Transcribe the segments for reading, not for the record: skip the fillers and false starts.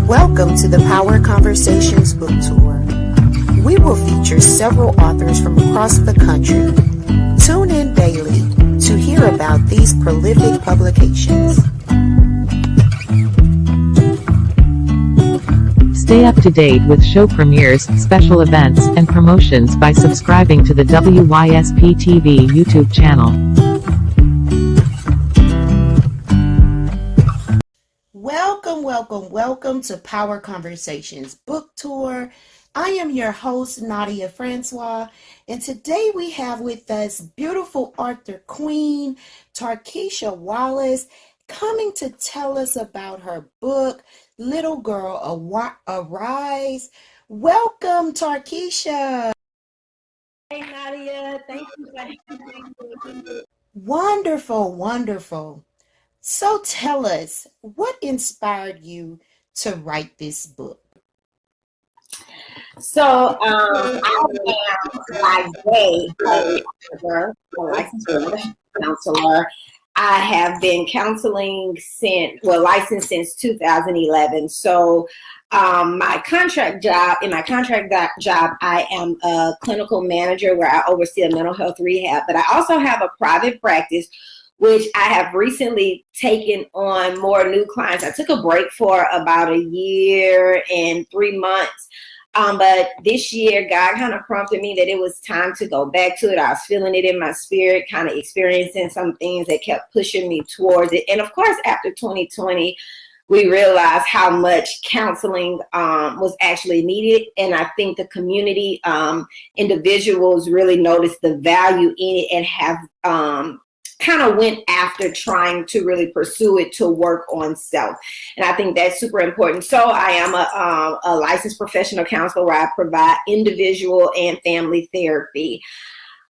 Welcome to the Power Conversations book tour. We will feature several authors from across the country. Tune in daily to hear about these prolific publications. Stay up to date with show premieres, special events, and promotions by subscribing to the WYSP TV YouTube channel. Welcome to Power Conversations book tour. I am your host, Nadia Francois, and today we have with us beautiful author queen, Tarkisha Wallace, coming to tell us about her book, Little Girl Arise. Welcome, Tarkisha. Hey, Nadia. Thank you for having me. Wonderful. So tell us, what inspired you to write this book? So, I am by day a licensed counselor. I have been counseling licensed since 2011. So, my contract job, I am a clinical manager where I oversee a mental health rehab, but I also have a private practice, which I have recently taken on more new clients. I took a break for about a year and 3 months. But this year, God kind of prompted me that it was time to go back to it. I was feeling it in my spirit, kind of experiencing some things that kept pushing me towards it. And of course, after 2020, we realized how much counseling was actually needed. And I think the community individuals really noticed the value in it and have kind of went after trying to really pursue it to work on self. And I think that's super important. So I am a licensed professional counselor where I provide individual and family therapy.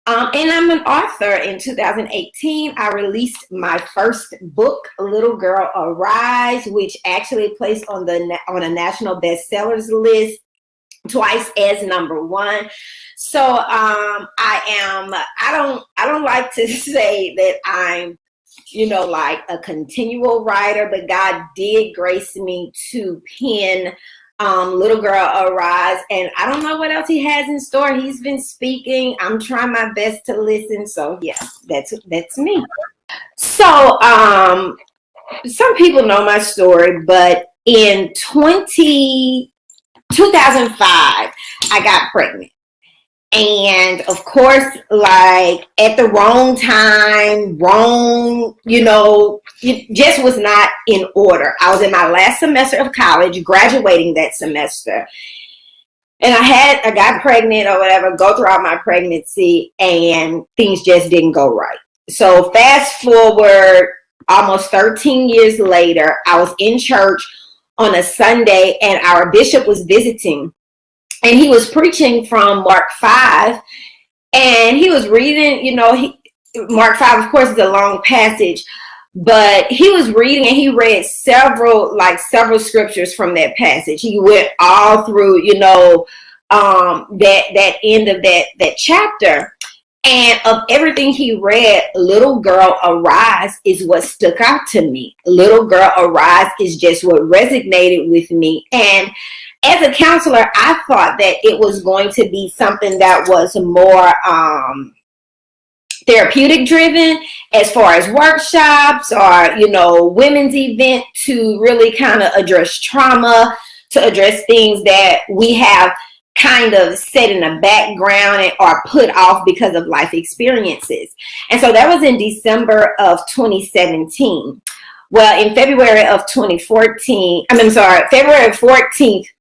And I'm an author. In 2018, I released my first book, Little Girl Arise, which actually placed on a national bestsellers list twice as number one. So I don't like to say that I'm, like a continual writer, but God did grace me to pen Little Girl Arise, and I don't know what else he has in store. He's been speaking. I'm trying my best to listen. So yeah, that's me. So some people know my story, but in 2005, I got pregnant. And of course, like at the wrong time, it just was not in order. I was in my last semester of college, graduating that semester. And I got pregnant or whatever, go throughout my pregnancy, and things just didn't go right. So fast forward almost 13 years later, I was in church on a Sunday and our bishop was visiting. And he was preaching from Mark 5, and he was reading, Mark 5, of course, is a long passage, but he was reading and he read several scriptures from that passage. He went all through, that end of that chapter. And of everything he read, Little Girl Arise is what stuck out to me. Little Girl Arise is just what resonated with me. And as a counselor, I thought that it was going to be something that was more therapeutic driven, as far as workshops or, women's event to really kind of address trauma, to address things that we have kind of set in the background or put off because of life experiences. And so that was in December of 2017. Well, in February 14th,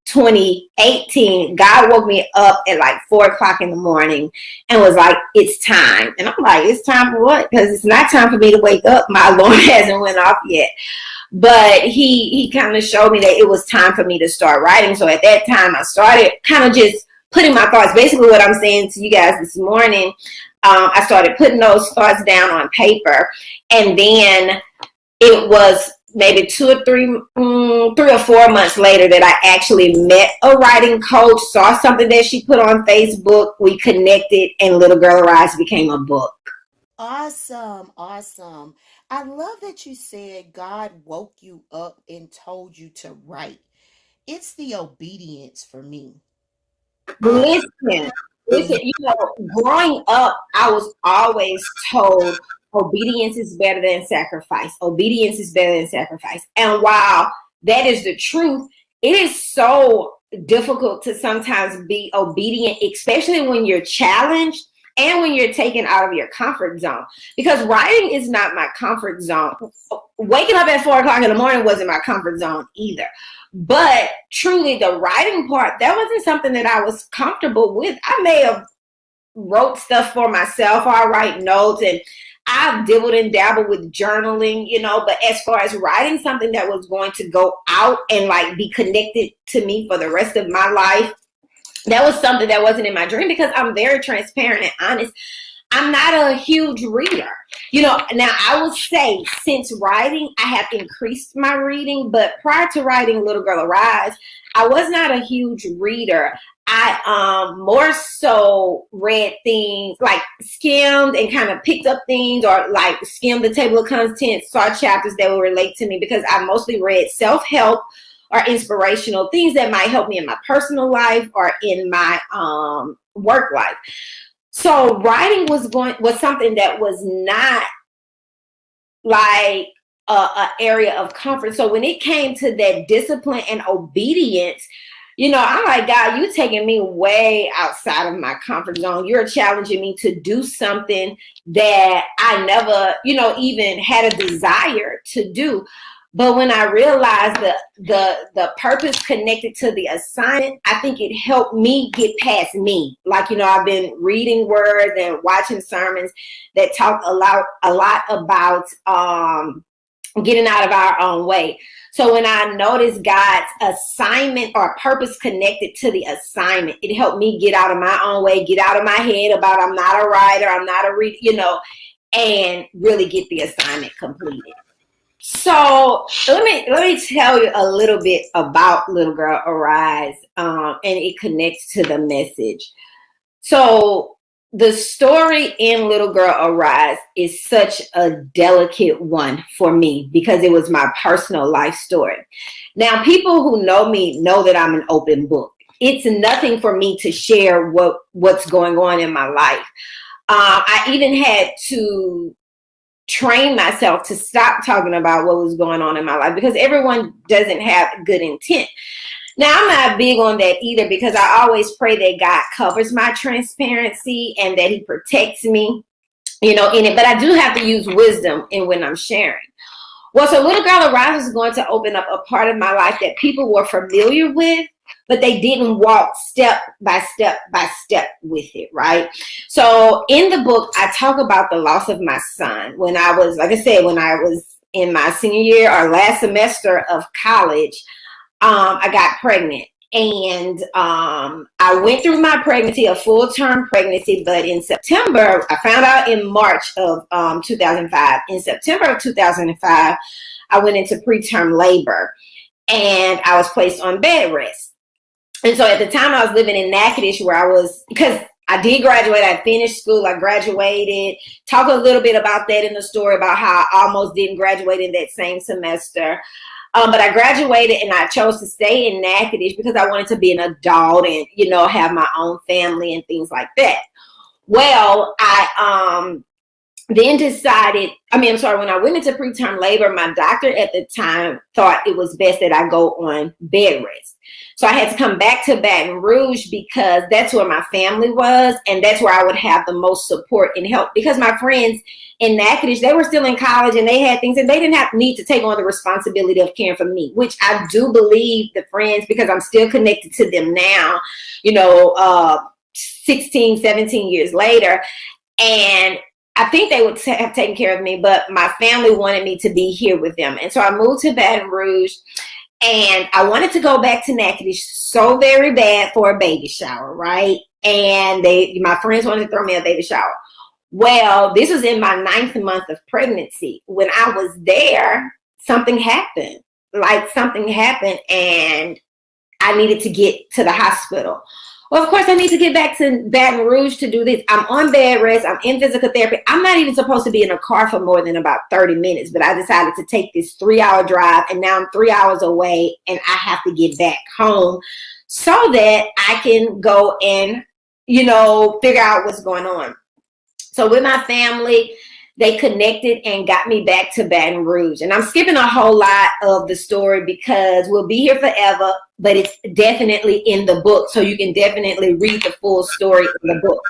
2018, God woke me up at like 4:00 in the morning and was like, it's time. And I'm like, it's time for what? Because it's not time for me to wake up. My alarm hasn't went off yet. But he kind of showed me that it was time for me to start writing. So at that time, I started kind of just putting my thoughts. Basically what I'm saying to you guys this morning, I started putting those thoughts down on paper. And then it was maybe 3 or 4 months later that I actually met a writing coach, saw something that she put on Facebook, we connected, and Little Girl Arise became a book. Awesome. I love that you said God woke you up and told you to write. It's the obedience for me. Listen, growing up, I was always told obedience is better than sacrifice. Obedience is better than sacrifice. And while that is the truth, it is so difficult to sometimes be obedient, especially when you're challenged and when you're taken out of your comfort zone. Because writing is not my comfort zone. Waking up at 4:00 in the morning wasn't my comfort zone either. But truly, the writing part, that wasn't something that I was comfortable with. I may have wrote stuff for myself, or I write notes, and I've dabbled and dabbled with journaling, but as far as writing something that was going to go out and like be connected to me for the rest of my life, that was something that wasn't in my dream, because I'm very transparent and honest. I'm not a huge reader. Now I will say, since writing, I have increased my reading, but prior to writing Little Girl Arise, I was not a huge reader. I more so read things, like skimmed and kind of picked up things, or like skimmed the table of contents, saw chapters that would relate to me, because I mostly read self-help or inspirational things that might help me in my personal life or in my work life. So writing was something that was not like a area of comfort. So when it came to that discipline and obedience, I'm like, God, you're taking me way outside of my comfort zone. You're challenging me to do something that I never, even had a desire to do. But when I realized the purpose connected to the assignment, I think it helped me get past me. Like, I've been reading words and watching sermons that talk a lot about getting out of our own way. So when I noticed God's assignment or purpose connected to the assignment, it helped me get out of my own way, get out of my head about I'm not a writer, I'm not a reader, and really get the assignment completed. So let me tell you a little bit about Little Girl Arise, and it connects to the message. So the story in Little Girl Arise is such a delicate one for me, because it was my personal life story. Now, people who know me know that I'm an open book. It's nothing for me to share what's going on in my life. I even had to train myself to stop talking about what was going on in my life, because everyone doesn't have good intent. Now, I'm not big on that either, because I always pray that God covers my transparency and that he protects me, in it. But I do have to use wisdom in when I'm sharing. Well, so Little Girl Arise is going to open up a part of my life that people were familiar with, but they didn't walk step by step by step with it, right? So in the book, I talk about the loss of my son when I was, like I said, when I was in my senior year or last semester of college. I got pregnant, and I went through my pregnancy, a full-term pregnancy, but in September, I found out in March of 2005. In September of 2005, I went into preterm labor, and I was placed on bed rest. And so at the time, I was living in Natchitoches, because I did graduate. I finished school. I graduated. Talk a little bit about that in the story, about how I almost didn't graduate in that same semester. But I graduated, and I chose to stay in Natchitoches because I wanted to be an adult and, have my own family and things like that. Well, I then decided, when I went into preterm labor, my doctor at the time thought it was best that I go on bed rest. So I had to come back to Baton Rouge, because that's where my family was, and that's where I would have the most support and help, because my friends in Natchitoches, they were still in college and they had things, and they didn't need to take on the responsibility of caring for me, which I do believe the friends, because I'm still connected to them now, 16, 17 years later. And I think they would have taken care of me, but my family wanted me to be here with them. And so I moved to Baton Rouge, and I wanted to go back to Natchitoches so very bad for a baby shower, right? And my friends wanted to throw me a baby shower. Well, this was in my 9th month of pregnancy. When I was there, something happened, and I needed to get to the hospital. Well, of course, I need to get back to Baton Rouge to do this. I'm on bed rest. I'm in physical therapy. I'm not even supposed to be in a car for more than about 30 minutes, but I decided to take this 3-hour drive, and now I'm 3 hours away, and I have to get back home so that I can go and, figure out what's going on. So with my family, they connected and got me back to Baton Rouge. And I'm skipping a whole lot of the story because we'll be here forever, but it's definitely in the book. So you can definitely read the full story in the book.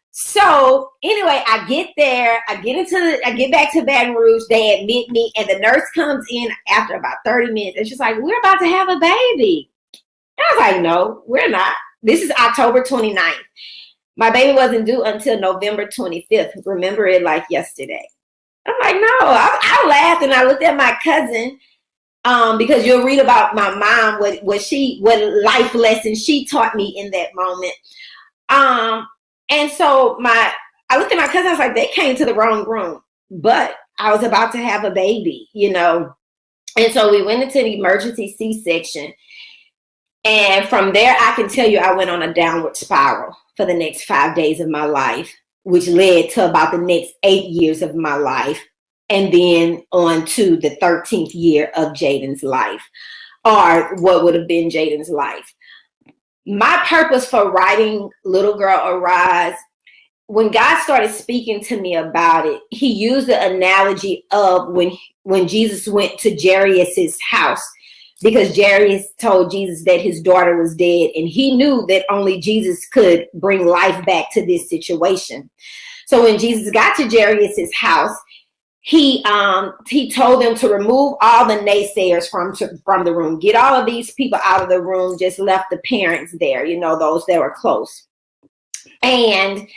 So anyway, I get there, I get back to Baton Rouge, they admit me, and the nurse comes in after about 30 minutes. And she's like, we're about to have a baby. And I was like, no, we're not. This is October 29th. My baby wasn't due until November 25th. Remember it like yesterday. I'm like, no. I laughed and I looked at my cousin because you'll read about my mom, what life lessons she taught me in that moment. And so I looked at my cousin. I was like, they came to the wrong room, but I was about to have a baby, And so we went into the emergency C-section. And from there, I can tell you I went on a downward spiral for the next 5 days of my life, which led to about the next 8 years of my life. And then on to the 13th year of Jaden's life, or what would have been Jaden's life. My purpose for writing Little Girl Arise, when God started speaking to me about it, he used the analogy of when Jesus went to Jairus' house, because Jairus told Jesus that his daughter was dead, and he knew that only Jesus could bring life back to this situation. So when Jesus got to Jairus' house, he told them to remove all the naysayers from the room, get all of these people out of the room, just left the parents there, those that were close. And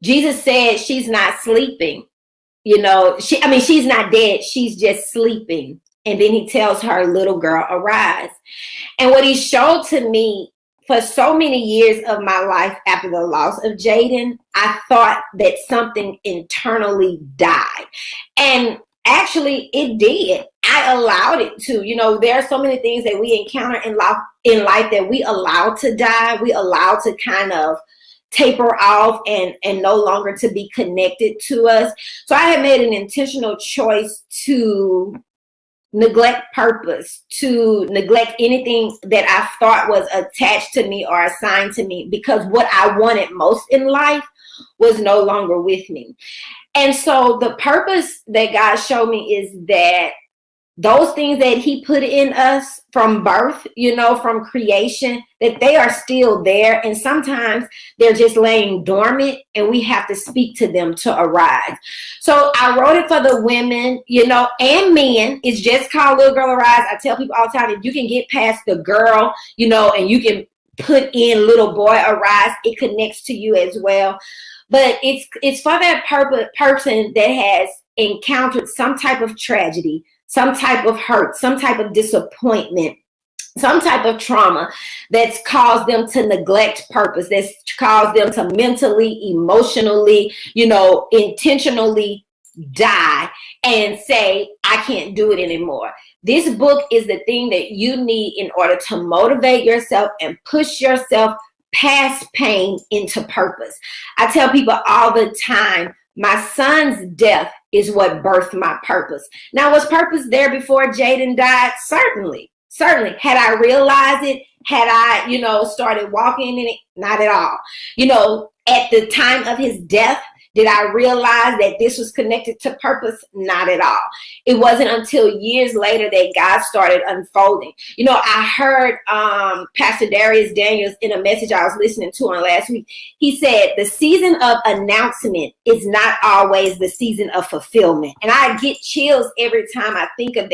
Jesus said, she's not sleeping, she's not dead, she's just sleeping. And then he tells her, little girl, arise. And what he showed to me for so many years of my life after the loss of Jaden, I thought that something internally died. And actually it did. I allowed it to. There are so many things that we encounter in life that we allow to die. We allow to kind of taper off and no longer to be connected to us. So I had made an intentional choice to neglect purpose, to neglect anything that I thought was attached to me or assigned to me, because what I wanted most in life was no longer with me. And so the purpose that God showed me is that those things that he put in us from birth, from creation, that they are still there. And sometimes they're just laying dormant and we have to speak to them to arise. So I wrote it for the women, and men. It's just called Little Girl Arise. I tell people all the time, if you can get past the girl, and you can put in Little Boy Arise, it connects to you as well. But it's for that person that has encountered some type of tragedy, some type of hurt, some type of disappointment, some type of trauma that's caused them to neglect purpose, that's caused them to mentally, emotionally, intentionally die and say, I can't do it anymore. This book is the thing that you need in order to motivate yourself and push yourself past pain into purpose. I tell people all the time, my son's death is what birthed my purpose. Now, was purpose there before Jaden died? Certainly. Had I realized it, had I, started walking in it? Not at all. At the time of his death, did I realize that this was connected to purpose? Not at all. It wasn't until years later that God started unfolding. I heard Pastor Darius Daniels in a message I was listening to on last week. He said, the season of announcement is not always the season of fulfillment. And I get chills every time I think of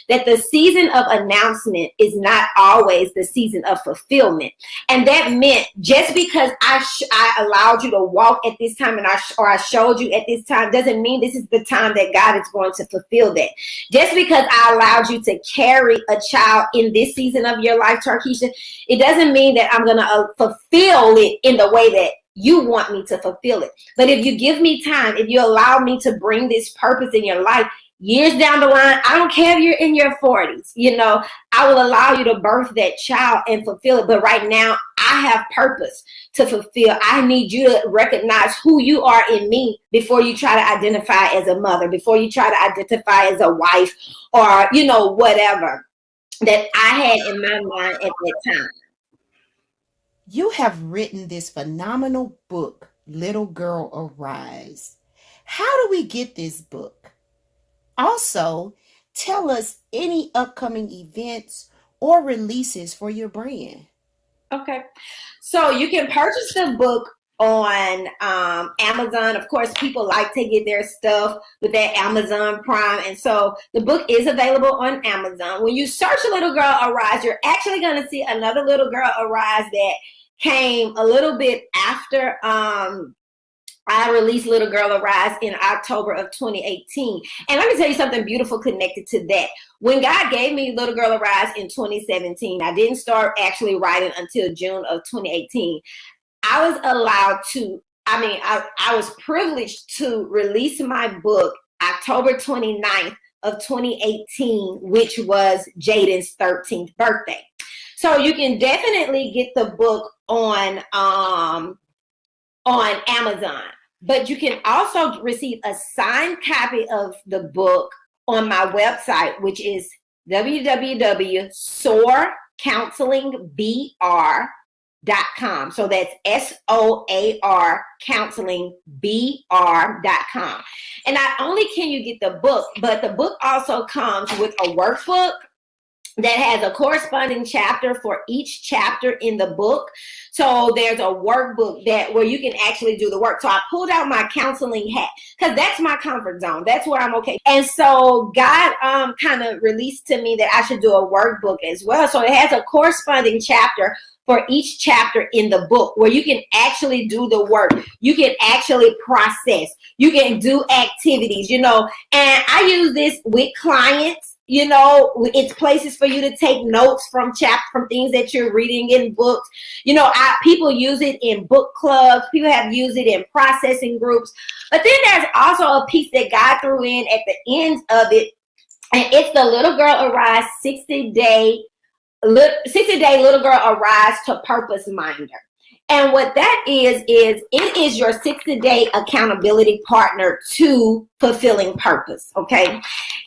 that the season of announcement is not always the season of fulfillment. And that meant just because I allowed you to walk at this time and I showed you at this time doesn't mean this is the time that God is going to fulfill that. Just because I allowed you to carry a child in this season of your life, Tarkeisha, it doesn't mean that I'm going to fulfill it in the way that you want me to fulfill it. But if you give me time, if you allow me to bring this purpose in your life, years down the line, I don't care if you're in your 40s, you know, I will allow you to birth that child and fulfill it. But right now, I have purpose to fulfill. I need you to recognize who you are in me before you try to identify as a mother, before you try to identify as a wife, or, you know, whatever that I had in my mind at that time. You have written this phenomenal book, Little Girl Arise. How do we get this book? Also, tell us any upcoming events or releases for your brand. Okay. So you can purchase the book on Amazon. Of course, people like to get their stuff with that Amazon Prime. And so the book is available on Amazon. When you search Little Girl Arise, you're actually going to see another Little Girl Arise that came a little bit after I released Little Girl Arise in October of 2018. And let me tell you something beautiful connected to that. When God gave me Little Girl Arise in 2017, I didn't start actually writing until June of 2018. I was allowed to, I was privileged to release my book October 29th of 2018, which was Jaden's 13th birthday. So you can definitely get the book on Amazon, but you can also receive a signed copy of the book on my website, which is www.soarcounselingbr.com. So that's SOAR counselingbr.com. And not only can you get the book, but the book also comes with a workbook that has a corresponding chapter for each chapter in the book. So there's a workbook where you can actually do the work. So I pulled out my counseling hat because that's my comfort zone. That's where I'm okay. And so God kind of released to me that I should do a workbook as well. So it has a corresponding chapter for each chapter in the book where you can actually do the work. You can actually process. You can do activities, you know, and I use this with clients. You know, it's places for you to take notes from things that you're reading in books. You know, people use it in book clubs. People have used it in processing groups. But then there's also a piece that God threw in at the end of it. And it's the Little Girl Arise 60-day Little Girl Arise to Purpose Minder. And what that is it is your 60-day accountability partner to fulfilling purpose, okay?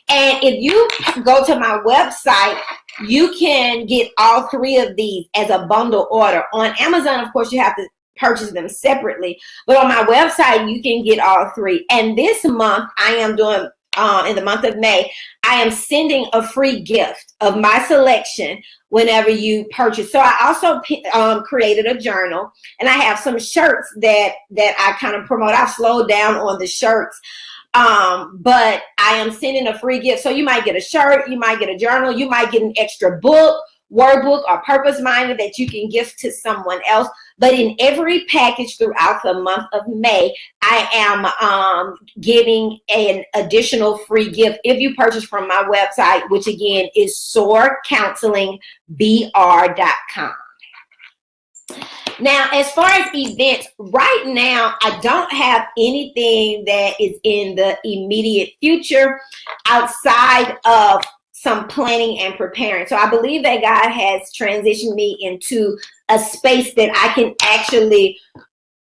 And if you go to my website, you can get all three of these as a bundle order. On Amazon, of course, you have to purchase them separately. But on my website, you can get all three. And this month, I am doing, in the month of May, I am sending a free gift of my selection whenever you purchase. So I also created a journal, and I have some shirts that I kind of promote. I've slowed down on the shirts, but I am sending a free gift. So you might get a shirt, you might get a journal, you might get an extra book, workbook, or purpose minder that you can gift to someone else. But in every package throughout the month of May, I am giving an additional free gift if you purchase from my website, which again is soarcounselingbr.com. Now, as far as events, right now, I don't have anything that is in the immediate future outside of some planning and preparing. So I believe that God has transitioned me into a space that I can actually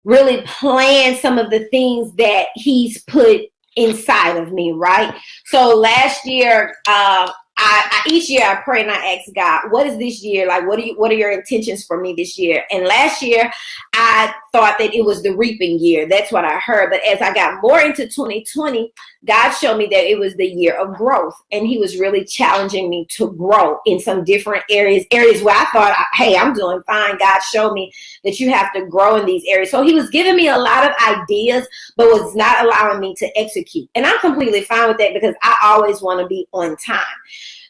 really plan some of the things that He's put inside of me, right? So last year, each year I pray and I ask God, what is this year like? What are your intentions for me this year? And last year I thought that it was the reaping year. That's what I heard. But as I got more into 2020, God showed me that it was the year of growth, and He was really challenging me to grow in some different areas where I thought, hey, I'm doing fine. God showed me that you have to grow in these areas. So He was giving me a lot of ideas, but was not allowing me to execute. And I'm completely fine with that because I always want to be on time.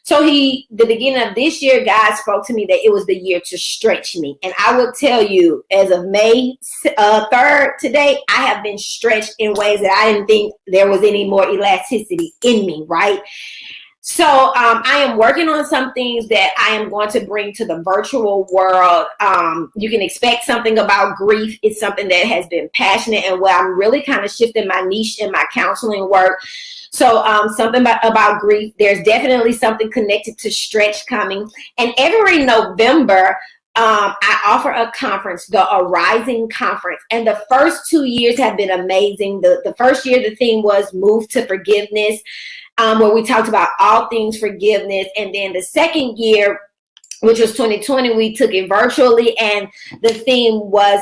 So the beginning of this year, God spoke to me that it was the year to stretch me. And I will tell you, as of May 3rd today, I have been stretched in ways that I didn't think there was any more elasticity in me, right? So I am working on some things that I am going to bring to the virtual world. You can expect something about grief. It's something that has been passionate and where I'm really kind of shifting my niche in my counseling work. So something about grief. There's definitely something connected to stretch coming. And every November, I offer a conference, the Arising Conference. And the first 2 years have been amazing. The first year, the theme was Move to Forgiveness, where we talked about all things forgiveness. And then the second year, which was 2020, we took it virtually, and the theme was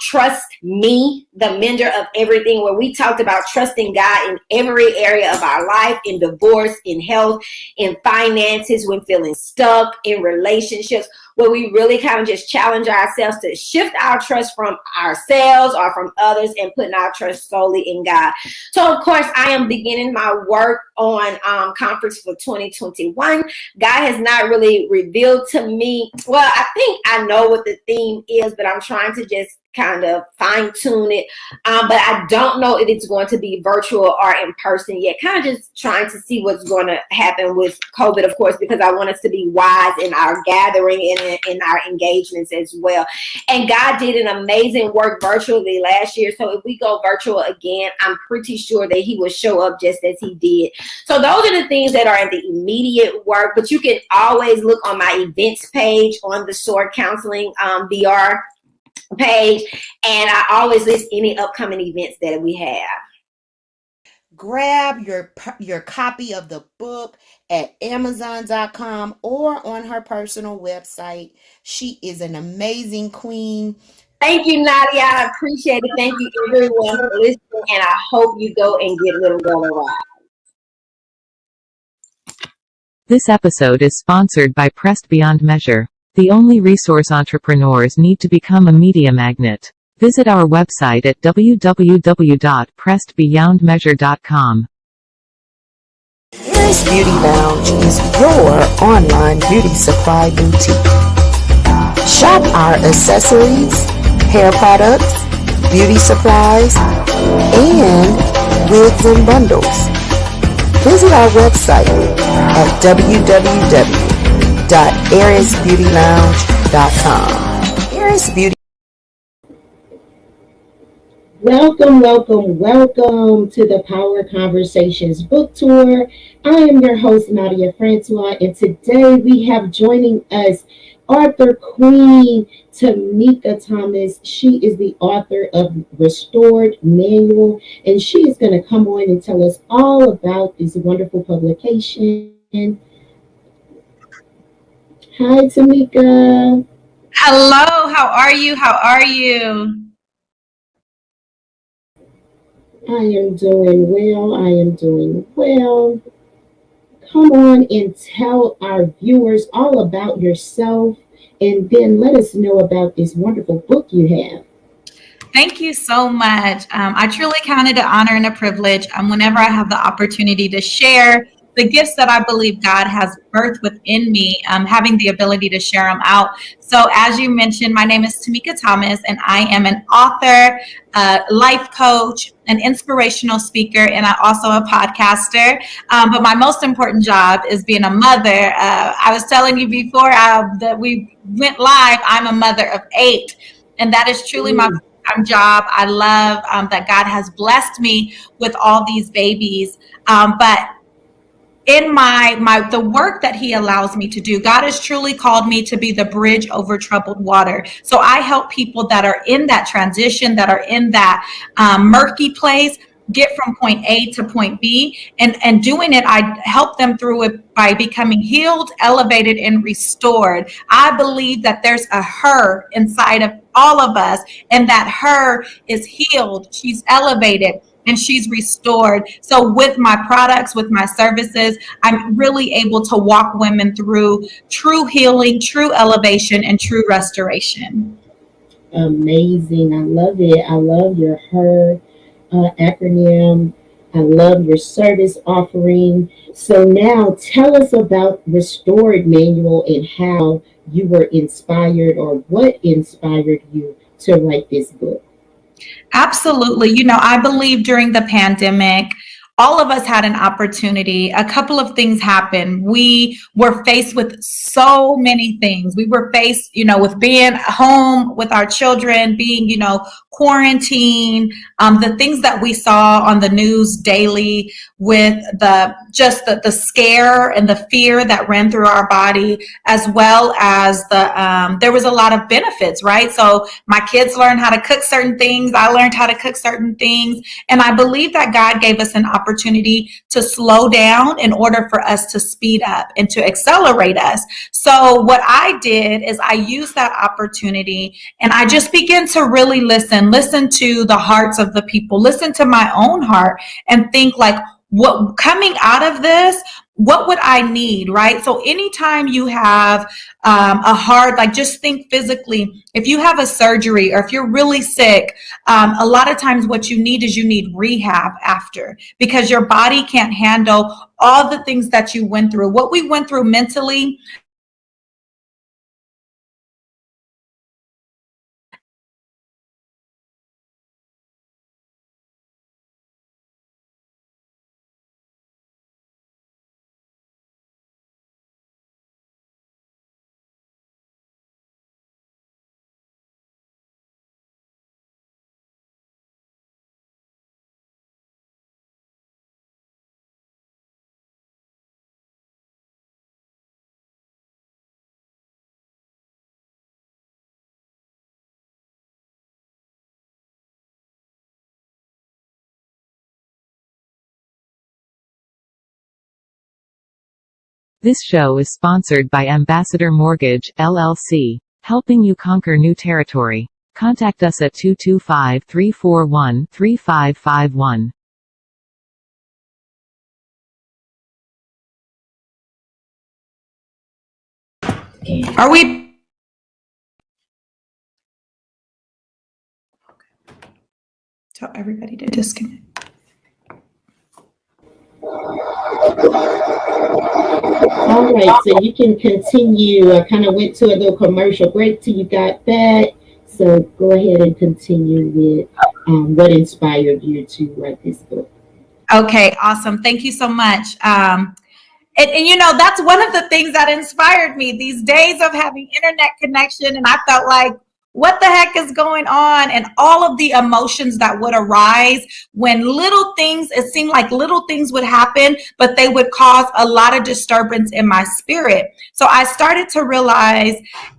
Trust Me, the mender of everything, where we talked about trusting God in every area of our life, in divorce, in health, in finances, when feeling stuck, in relationships, where we really kind of just challenge ourselves to shift our trust from ourselves or from others and putting our trust solely in God. So, of course, I am beginning my work on conference for 2021. God has not really revealed to me. Well, I think I know what the theme is, but I'm trying to just kind of fine tune it. But I don't know if it's going to be virtual or in person yet. Kind of just trying to see what's going to happen with COVID, of course, because I want us to be wise in our gathering and in our engagements as well. And God did an amazing work virtually last year. So if we go virtual again, I'm pretty sure that he will show up just as he did. So those are the things that are in the immediate work, but you can always look on my events page on the SWORD Counseling BR page, and I always list any upcoming events that we have. Grab your copy of the book at Amazon.com or on her personal website. She is an amazing queen. Thank you, Nadia. I appreciate it. Thank you, everyone, for listening, and I hope you go and get Little Girl a ride. This episode is sponsored by Pressed Beyond Measure, the only resource entrepreneurs need to become a media magnet. Visit our website at www.pressedbeyondmeasure.com. Aries Beauty Lounge is your online beauty supply boutique. Shop our accessories, hair products, beauty supplies, and wigs and bundles. Visit our website at www.arisbeautylounge.com. Aries Beauty. Welcome to the Power Conversations book tour. I am your host, Nadia Francois, and today we have joining us author Queen Tamika Thomas. She is the author of Restored Manual, and she is going to come on and tell us all about this wonderful publication. Hi, Tamika. Hello, how are you? How are you? I am doing well. Come on and tell our viewers all about yourself, and then let us know about this wonderful book you have. Thank you so much. I truly count it an honor and a privilege whenever I have the opportunity to share the gifts that I believe God has birthed within me, having the ability to share them out. So as you mentioned, my name is Tamika Thomas, and I am an author, life coach, an inspirational speaker, and I'm also a podcaster. But my most important job is being a mother. I was telling you before that we went live, I'm a mother of 8, and that is truly my full-time job. I love that God has blessed me with all these babies. But in the work that he allows me to do, God has truly called me to be the bridge over troubled water. So I help people that are in that transition, that are in that murky place, get from point A to point B, and doing it, I help them through it by becoming healed, elevated, and restored. I believe that there's a her inside of all of us, and that her is healed, she's elevated, and she's restored. So with my products, with my services, I'm really able to walk women through true healing, true elevation, and true restoration. Amazing. I love it. I love your her acronym. I love your service offering. So now tell us about Restored Manual and how you were inspired, or what inspired you to write this book. Absolutely. I believe during the pandemic, all of us had an opportunity. A couple of things happened. We were faced with so many things. We were faced, with being home with our children, being, quarantine, the things that we saw on the news daily with the scare and the fear that ran through our body, as well as there was a lot of benefits, right? So my kids learned how to cook certain things. I learned how to cook certain things. And I believe that God gave us an opportunity to slow down in order for us to speed up and to accelerate us. So what I did is I used that opportunity and I just began to really listen to the hearts of the people, listen to my own heart and think like, what coming out of this, what would I need, right? So anytime you have a hard, like just think physically, if you have a surgery or if you're really sick, a lot of times what you need is rehab after, because your body can't handle all the things that you went through. What we went through mentally, This show is sponsored by Ambassador Mortgage, LLC, helping you conquer new territory. Contact us at 225-341-3551. are we? Tell everybody to disconnect. All right, so you can continue. I kind of went to a little commercial break till you got back. So go ahead and continue with what inspired you to write this book. Okay, awesome. Thank you so much. And that's one of the things that inspired me, these days of having internet connection. And I felt like, what the heck is going on? And all of the emotions that would arise when it seemed like little things would happen, but they would cause a lot of disturbance in my spirit. So I started to realize,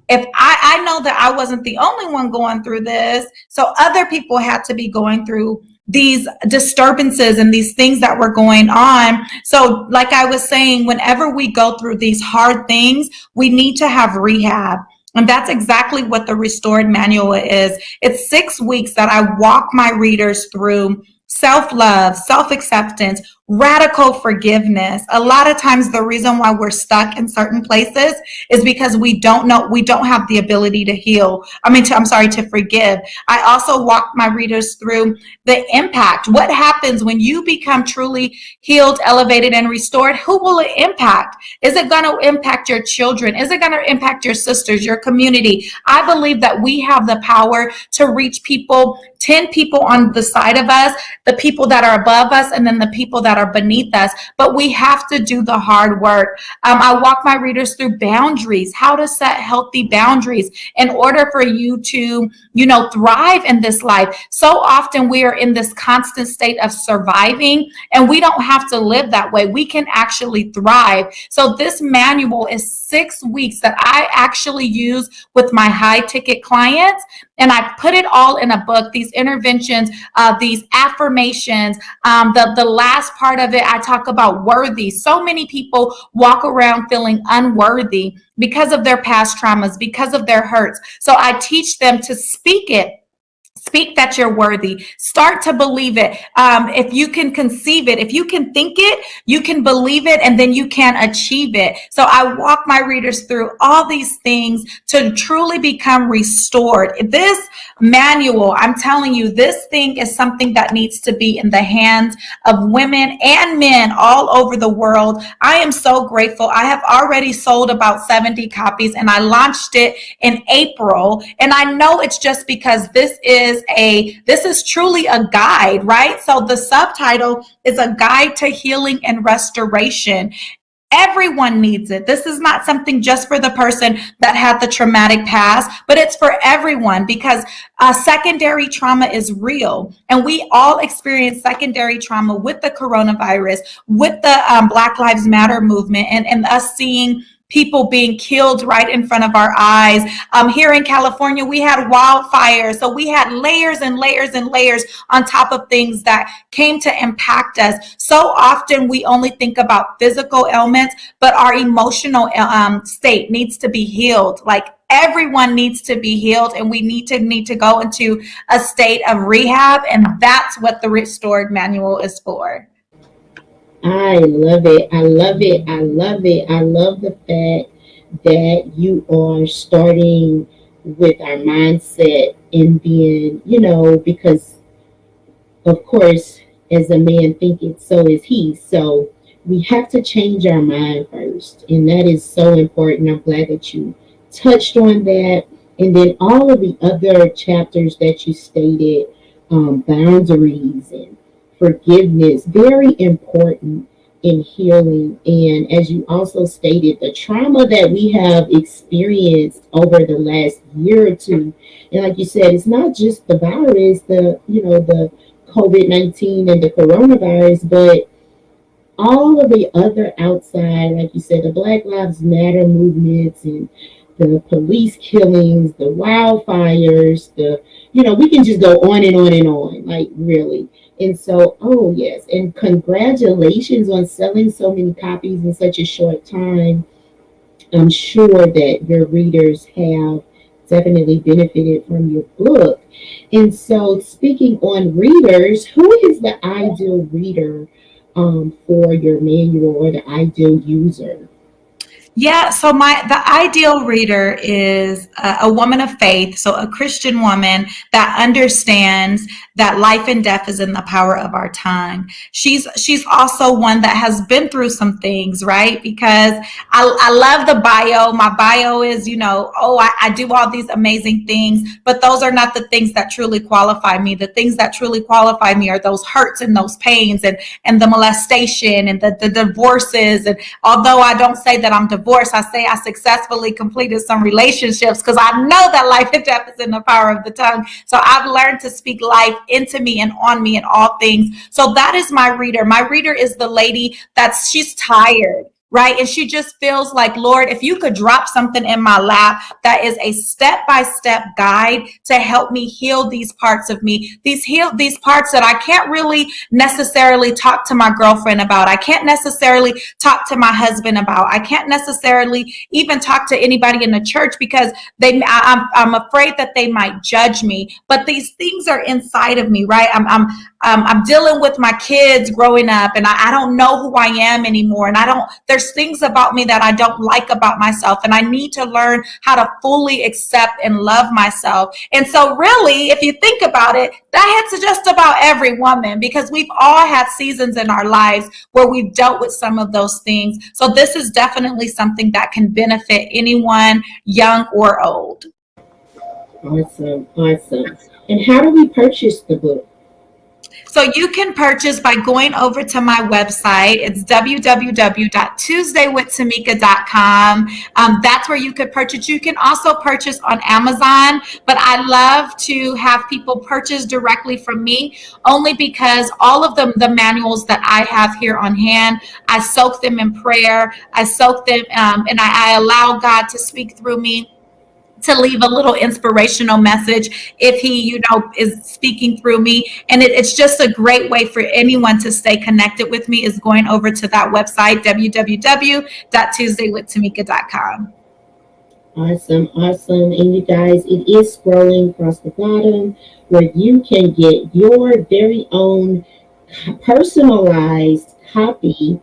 if I know that I wasn't the only one going through this, so other people had to be going through these disturbances and these things that were going on. So like I was saying, whenever we go through these hard things, we need to have rehab. And that's exactly what the Restored Manual is. It's 6 weeks that I walk my readers through self-love, self-acceptance, radical forgiveness. A lot of times the reason why we're stuck in certain places is because we don't have the ability to heal. To forgive. I also walk my readers through the impact. What happens when you become truly healed, elevated, and restored? Who will it impact? Is it going to impact your children? Is it going to impact your sisters, your community? I believe that we have the power to reach people, 10 people on the side of us, the people that are above us, and then the people that are beneath us. But we have to do the hard work. I walk my readers through boundaries, how to set healthy boundaries in order for you to, thrive in this life. So often we are in this constant state of surviving, and we don't have to live that way. We can actually thrive. So this manual is 6 weeks that I actually use with my high ticket clients. And I put it all in a book, these interventions, these affirmations. The last part of it, I talk about worthy. So many people walk around feeling unworthy because of their past traumas, because of their hurts. So I teach them to speak it. Speak that you're worthy. Start to believe it. If you can conceive it, if you can think it, you can believe it, and then you can achieve it. So I walk my readers through all these things to truly become restored. This manual, I'm telling you, this thing is something that needs to be in the hands of women and men all over the world. I am so grateful. I have already sold about 70 copies, and I launched it in April. And I know it's just because this is this is truly a guide, right? So the subtitle is A Guide to Healing and Restoration. Everyone needs it. This is not something just for the person that had the traumatic past, but it's for everyone, because secondary trauma is real. And we all experience secondary trauma with the coronavirus, with the Black Lives Matter movement, and us seeing people being killed right in front of our eyes. Here in California, we had wildfires. So we had layers and layers and layers on top of things that came to impact us. So often we only think about physical ailments, but our emotional state needs to be healed. Like, everyone needs to be healed, and we need to go into a state of rehab. And that's what the Restored Manual is for. I love it. I love it. I love it. I love the fact that you are starting with our mindset, and then, because of course, as a man thinketh, so is he. So we have to change our mind first. And that is so important. I'm glad that you touched on that. And then all of the other chapters that you stated, boundaries and forgiveness, very important in healing. And as you also stated, the trauma that we have experienced over the last year or two, and like you said, it's not just the virus, the COVID-19 and the coronavirus, but all of the other outside, like you said, the Black Lives Matter movements and the police killings, the wildfires, we can just go on and on and on, like, really. And so, oh yes, and congratulations on selling so many copies in such a short time. I'm sure that your readers have definitely benefited from your book. And so, speaking on readers, who is the ideal reader for your manual, or the ideal user? Yeah, so the ideal reader is a woman of faith, so a Christian woman that understands that life and death is in the power of our tongue. She's also one that has been through some things, right? Because I love the bio. My bio is, I do all these amazing things, but those are not the things that truly qualify me. The things that truly qualify me are those hurts and those pains and the molestation and the divorces. And although I don't say that I'm divorced, I say I successfully completed some relationships, because I know that life and death is in the power of the tongue. So I've learned to speak life into me and on me in all things. So that is my reader. My reader is the lady she's tired, right? And she just feels like, Lord, if you could drop something in my lap that is a step-by-step guide to help me heal these parts of me, these parts that I can't really necessarily talk to my girlfriend about. I can't necessarily talk to my husband about. I can't necessarily even talk to anybody in the church, because I'm afraid that they might judge me. But these things are inside of me, right? I'm dealing with my kids growing up, and I don't know who I am anymore. And there's things about me that I don't like about myself, and I need to learn how to fully accept and love myself. And so really, if you think about it, that hits just about every woman, because we've all had seasons in our lives where we've dealt with some of those things. So this is definitely something that can benefit anyone, young or old. Awesome. And how do we purchase the book? So you can purchase by going over to my website. It's www.tuesdaywithtamika.com. That's where you could purchase. You can also purchase on Amazon, but I love to have people purchase directly from me, only because all of the manuals that I have here on hand, I soak them in prayer. I soak them and I allow God to speak through me, to leave a little inspirational message if he, is speaking through me. And it's just a great way for anyone to stay connected with me, is going over to that website, www.tuesdaywithtamika.com. Awesome. And you guys, it is scrolling across the bottom where you can get your very own personalized copy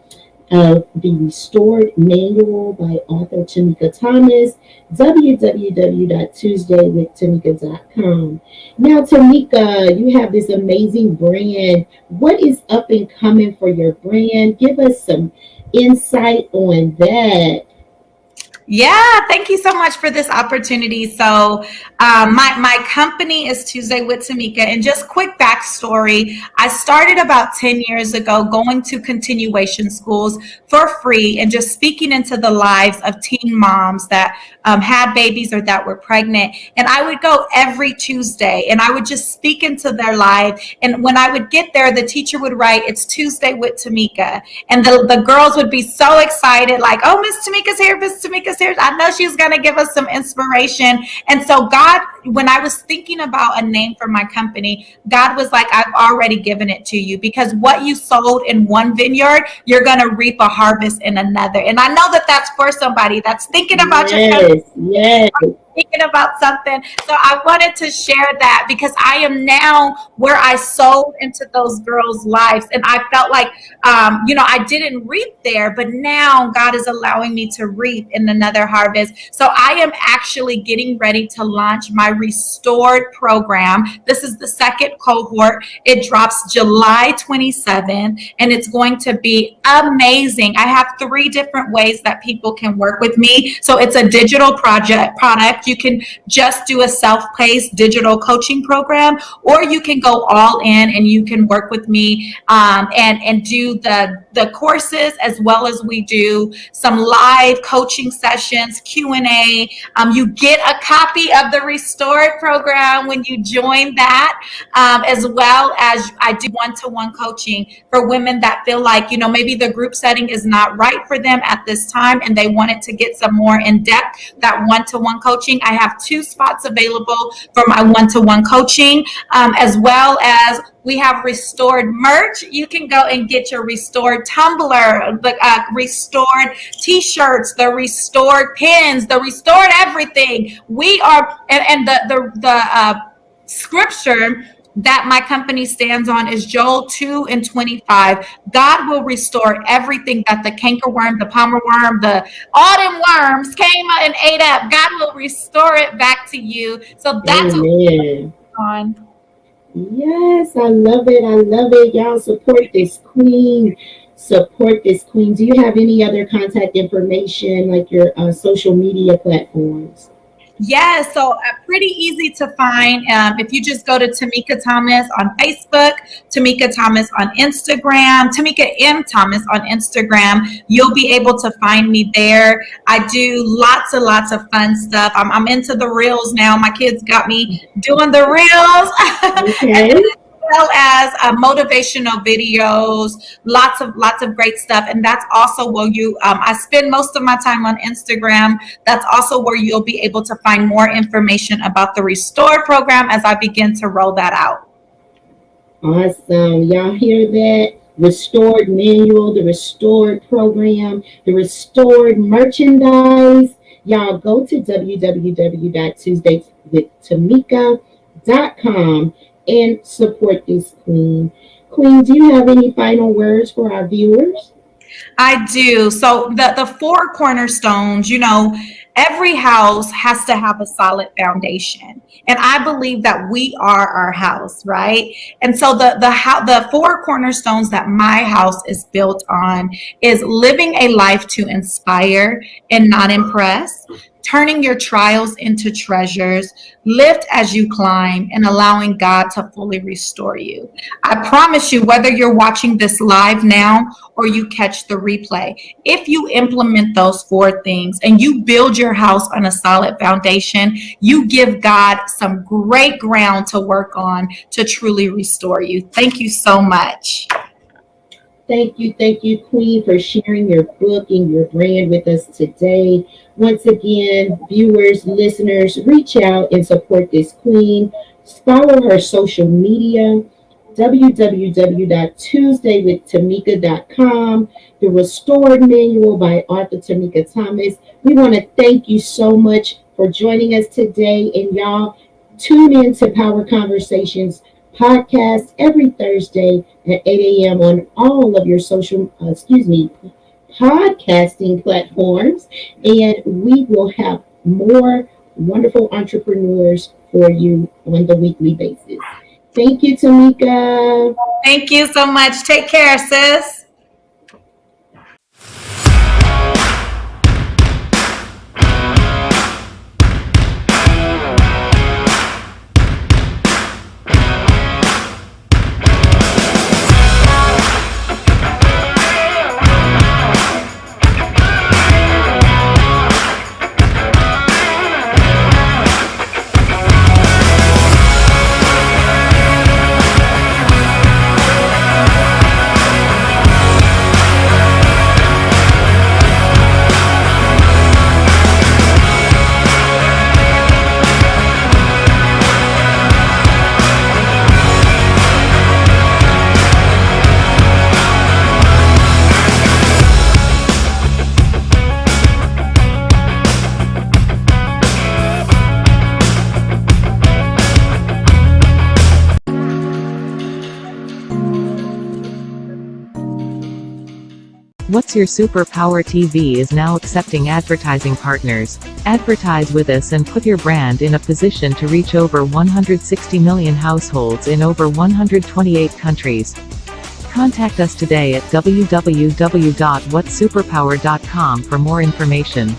of the Restored Manual by author Tamika Thomas, www.tuesdaywithtamika.com. Now, Tamika, you have this amazing brand. What is up and coming for your brand? Give us some insight on that. Yeah, thank you so much for this opportunity. So My company is Tuesday with Tamika, and just quick backstory. I started about 10 years ago going to continuation schools for free and just speaking into the lives of teen moms that had babies or that were pregnant. And I would go every Tuesday and I would just speak into their life. And when I would get there, the teacher would write, "It's Tuesday with Tamika." And the girls would be so excited, like, "Oh, Miss Tamika's here, Miss Tamika's here. I know she's going to give us some inspiration." And so God, when I was thinking about a name for my company, God was like, "I've already given it to you, because what you sowed in one vineyard, you're going to reap a harvest in another." And I know that that's for somebody that's thinking about your company. Yes. Thinking about something. So I wanted to share that because I am now where I sowed into those girls' lives. And I felt like, I didn't reap there, but now God is allowing me to reap in another harvest. So I am actually getting ready to launch my Restored program. This is the second cohort. It drops July 27th, and it's going to be amazing. I have 3 different ways that people can work with me. So it's a digital product. You can just do a self-paced digital coaching program, or you can go all in and you can work with me and do the courses, as well as we do some live coaching sessions, Q&A. You get a copy of the Restored program when you join that, as well as I do one-to-one coaching for women that feel like, maybe the group setting is not right for them at this time and they wanted to get some more in-depth, that one-to-one coaching. I have 2 spots available for my one-to-one coaching, as well as we have Restored merch. You can go and get your Restored tumbler, the Restored t-shirts, the Restored pins, the Restored everything. We are, and the scripture that my company stands on is Joel 2:25. God will restore everything that the cankerworm, the palmer worm, the autumn worms came and ate up. God will restore it back to you. So that's what we're on. Yes, I love it. I love it. Y'all support this queen. Support this queen. Do you have any other contact information, like your social media platforms? Yeah, so pretty easy to find. If you just go to Tamika Thomas on Facebook, Tamika Thomas on Instagram, Tamika M. Thomas on Instagram, you'll be able to find me there. I do lots and lots of fun stuff. I'm into the reels now. My kids got me doing the reels. Okay. Well as motivational videos, lots of great stuff. And that's also where I spend most of my time on Instagram. That's also where you'll be able to find more information about the Restored program as I begin to roll that out. Awesome. Y'all hear that? Restored manual, the Restored program, the Restored merchandise. Y'all go to www.tuesdayswithtamika.com and support this queen. Queen, do you have any final words for our viewers? I do. So the 4 cornerstones, every house has to have a solid foundation. And I believe that we are our house, right? And so the 4 cornerstones that my house is built on is living a life to inspire and not impress, turning your trials into treasures, lift as you climb, and allowing God to fully restore you. I promise you, whether you're watching this live now or you catch the replay, if you implement those 4 things and you build your house on a solid foundation, you give God some great ground to work on to truly restore you. Thank you so much. Thank you, Queen, for sharing your book and your brand with us today. Once again, viewers, listeners, reach out and support this queen. Follow her social media, www.tuesdaywithtamika.com, the Restored Manual by Author Tamika Thomas. We want to thank you so much for joining us today. And y'all, tune in to Power Conversations podcast every Thursday at 8 a.m. on all of your podcasting platforms. And we will have more wonderful entrepreneurs for you on the weekly basis. Thank you, Tamika. Thank you so much. Take care, sis. What's Your Superpower TV is now accepting advertising partners. Advertise with us and put your brand in a position to reach over 160 million households in over 128 countries. Contact us today at www.whatsuperpower.com for more information.